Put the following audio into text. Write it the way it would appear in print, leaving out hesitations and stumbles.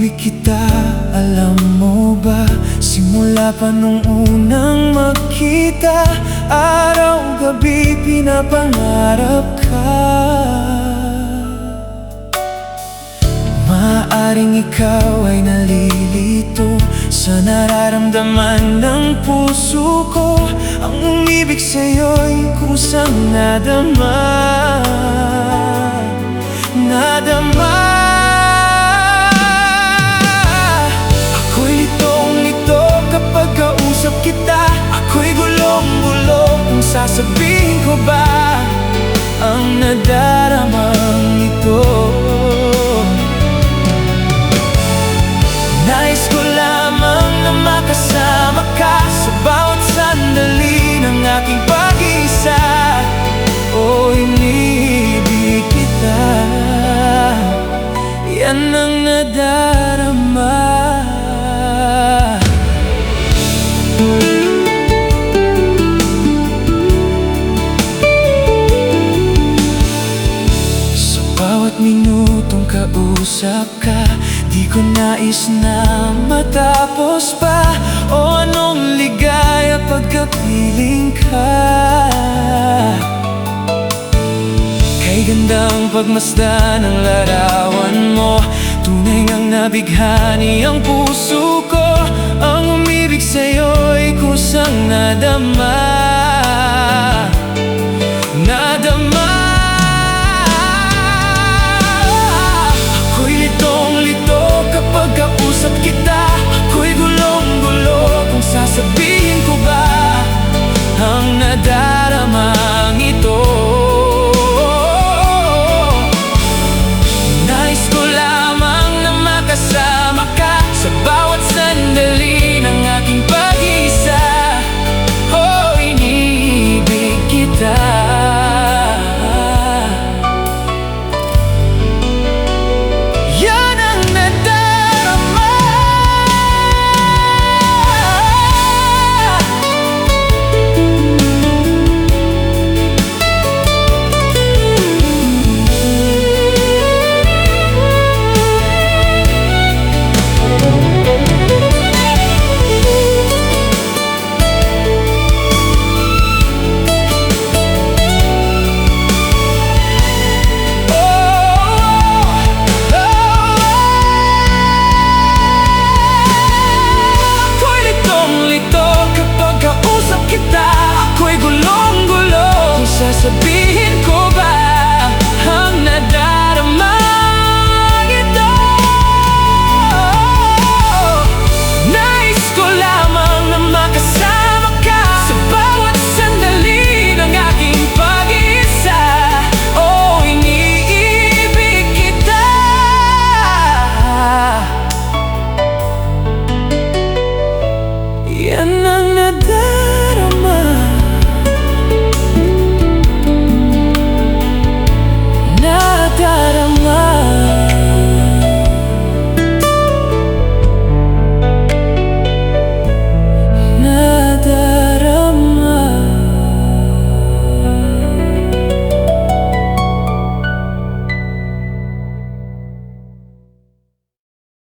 Iniibig kita, alam mo ba? Simula pa nung unang magkita, araw-gabi pinapangarap ka. Maaaring ikaw ay nalilito sa nararamdaman ng puso ko. Ang umibig sa'yo'y kusang nadama. Ako'y litong-lito kapag kausap kita. Ako'y gulong-gulo kung sasabihin ko ba ang nadaramang ito. Nais ko lamang na makasama ka sa bawat sandali ng aking pag-iisa. O iniibig kita, yan ang nadarama. Sa bawat minutong kausap ka, di ko nais na matapos pa. O anong ligaya pagkapiling ka. Kay gandang pagmasdan ng larawan mo, tunay ngang nabighani ang puso ko. Ang umibig sa'yo'y kusang nadama.